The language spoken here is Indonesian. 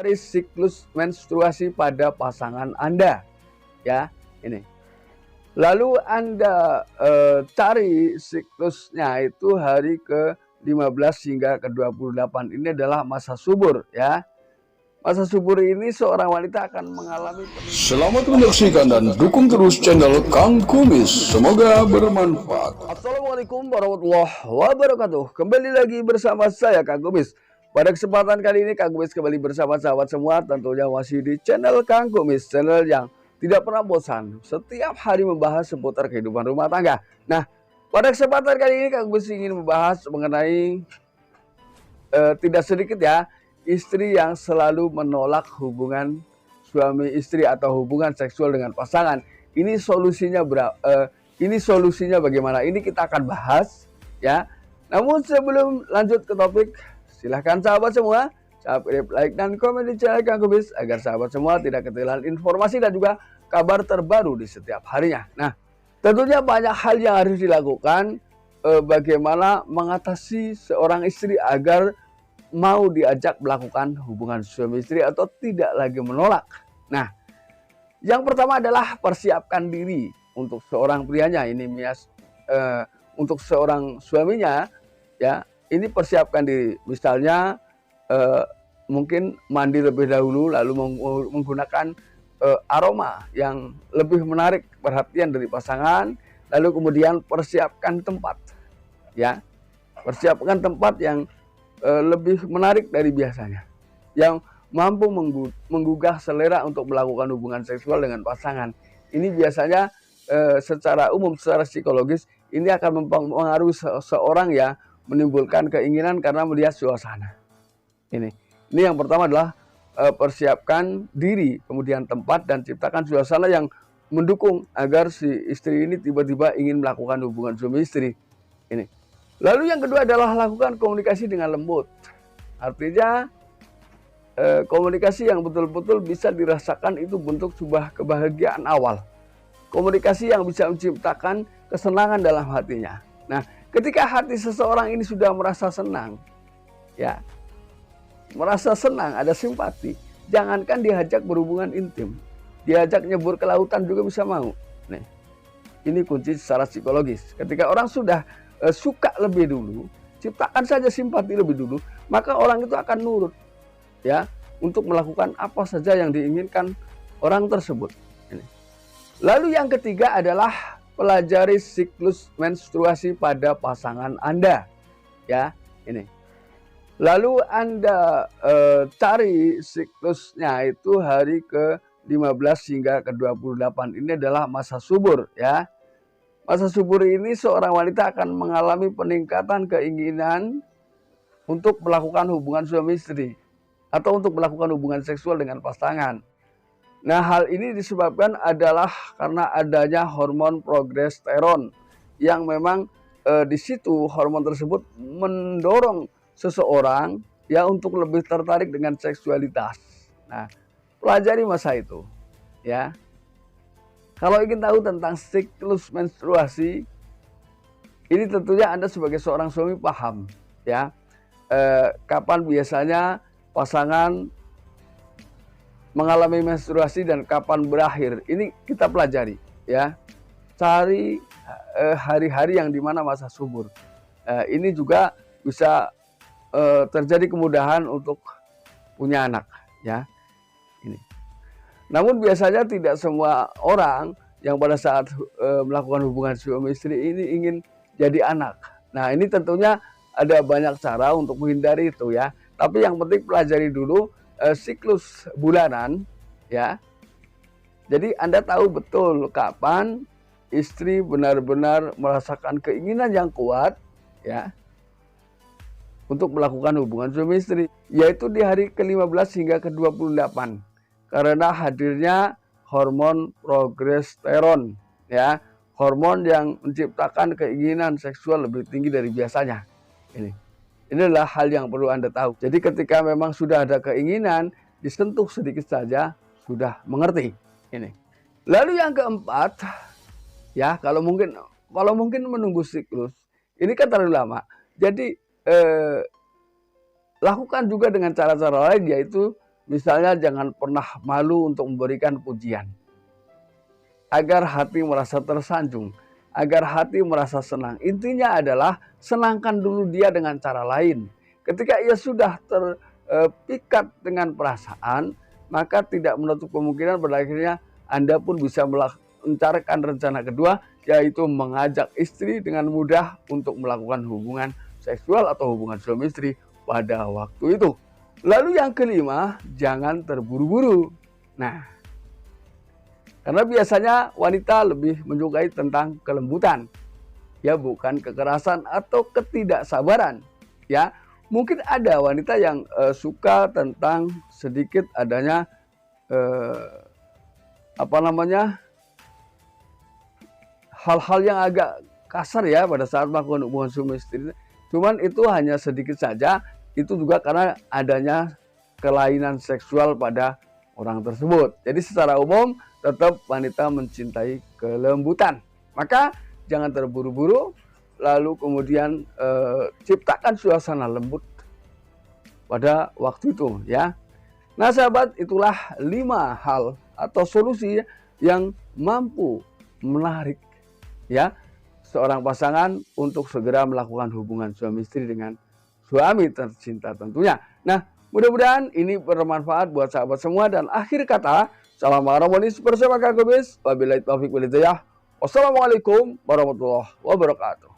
Dari siklus menstruasi pada pasangan Anda, ya, ini. Lalu Anda cari siklusnya itu hari ke-15 hingga ke-28. Ini adalah masa subur, ya. Masa subur ini seorang wanita akan mengalami Selamat menyaksikan dan dukung terus channel Kang Kumis. Semoga bermanfaat. Assalamualaikum warahmatullahi wabarakatuh. Kembali lagi bersama saya Kang Kumis. Pada kesempatan kali ini Kang Kumis kembali bersama sahabat semua, tentunya masih di channel Kang Kumis, channel yang tidak pernah bosan, setiap hari membahas seputar kehidupan rumah tangga. Nah, pada kesempatan kali ini Kang Kumis ingin membahas mengenai tidak sedikit ya, istri yang selalu menolak hubungan suami istri atau hubungan seksual dengan pasangan. Ini solusinya bagaimana? Ini kita akan bahas, ya. Namun sebelum lanjut ke topik, silahkan sahabat semua subscribe, like, dan komen di channel Kang Kumis agar sahabat semua tidak ketinggalan informasi dan juga kabar terbaru di setiap harinya. Nah, tentunya banyak hal yang harus dilakukan bagaimana mengatasi seorang istri agar mau diajak melakukan hubungan suami istri atau tidak lagi menolak. Nah, yang pertama adalah persiapkan diri untuk seorang prianya. Ini untuk seorang suaminya, ya. Ini persiapkan diri. Misalnya mungkin mandi lebih dahulu, lalu menggunakan aroma yang lebih menarik perhatian dari pasangan. Lalu kemudian persiapkan tempat, ya. Persiapkan tempat yang lebih menarik dari biasanya, yang mampu menggugah selera untuk melakukan hubungan seksual dengan pasangan. Ini biasanya secara umum, secara psikologis, ini akan mempengaruhi seorang ya, menimbulkan keinginan karena melihat suasana. Ini yang pertama adalah persiapkan diri, kemudian tempat, dan ciptakan suasana yang mendukung agar si istri ini tiba-tiba ingin melakukan hubungan suami istri. Ini. Lalu yang kedua adalah lakukan komunikasi dengan lembut. Artinya komunikasi yang betul-betul bisa dirasakan itu bentuk sebuah kebahagiaan awal. Komunikasi yang bisa menciptakan kesenangan dalam hatinya. Nah, ketika hati seseorang ini sudah merasa senang, ya, merasa senang, ada simpati, jangankan diajak berhubungan intim, diajak nyebur ke lautan juga bisa mau. Nih, ini kunci secara psikologis. Ketika orang sudah suka lebih dulu, ciptakan saja simpati lebih dulu, maka orang itu akan nurut, ya, untuk melakukan apa saja yang diinginkan orang tersebut. Ini. Lalu yang ketiga adalah pelajari siklus menstruasi pada pasangan Anda, ya. Ini. Lalu Anda cari siklusnya itu hari ke-15 hingga ke-28. Ini adalah masa subur, ya. Masa subur ini seorang wanita akan mengalami peningkatan keinginan untuk melakukan hubungan suami istri atau untuk melakukan hubungan seksual dengan pasangan. Nah, hal ini disebabkan adalah karena adanya hormon progesteron yang memang di situ hormon tersebut mendorong seseorang ya untuk lebih tertarik dengan seksualitas. Nah, pelajari masa itu, ya. Kalau ingin tahu tentang siklus menstruasi, ini tentunya Anda sebagai seorang suami paham, ya, kapan biasanya pasangan mengalami menstruasi dan kapan berakhir. Ini kita pelajari, ya. Cari hari-hari yang dimana masa subur. Ini juga bisa terjadi kemudahan untuk punya anak, ya. Ini. Namun biasanya tidak semua orang yang pada saat melakukan hubungan suami istri ini ingin jadi anak. Nah, ini tentunya ada banyak cara untuk menghindari itu, ya. Tapi yang penting pelajari dulu siklus bulanan, ya. Jadi Anda tahu betul kapan istri benar-benar merasakan keinginan yang kuat, ya, untuk melakukan hubungan suami istri, yaitu di hari ke-15 hingga ke-28. Karena hadirnya hormon progesteron, ya, hormon yang menciptakan keinginan seksual lebih tinggi dari biasanya. Ini adalah hal yang perlu Anda tahu. Jadi ketika memang sudah ada keinginan, disentuh sedikit saja sudah mengerti. Ini. Lalu yang keempat, ya, kalau mungkin menunggu siklus, ini kan terlalu lama. Jadi lakukan juga dengan cara-cara lain, yaitu Misalnya jangan pernah malu untuk memberikan pujian. Agar hati merasa tersanjung, agar hati merasa senang. Intinya adalah senangkan dulu dia dengan cara lain. Ketika ia sudah terpikat dengan perasaan, maka tidak menutup kemungkinan pada akhirnya Anda pun bisa melancarkan rencana kedua, yaitu mengajak istri dengan mudah untuk melakukan hubungan seksual atau hubungan suami istri pada waktu itu. Lalu yang kelima, jangan terburu-buru. Nah, karena biasanya wanita lebih menyukai tentang kelembutan, ya bukan kekerasan atau ketidaksabaran. Ya, mungkin ada wanita yang suka tentang sedikit adanya hal-hal yang agak kasar ya pada saat melakukan hubungan suami istri. Cuman itu hanya sedikit saja. Itu juga karena adanya kelainan seksual pada orang tersebut. Jadi secara umum tetap wanita mencintai kelembutan. Maka jangan terburu-buru, lalu kemudian ciptakan suasana lembut pada waktu itu ya. Nah sahabat, itulah 5 hal atau solusi yang mampu menarik ya seorang pasangan untuk segera melakukan hubungan suami istri dengan suami tercinta tentunya. Nah, mudah-mudahan ini bermanfaat buat sahabat semua. Dan akhir kata, salam harmonis bersama Kang Kumis. Wabillahi taufiq wal hidayah. Wassalamualaikum warahmatullahi wabarakatuh.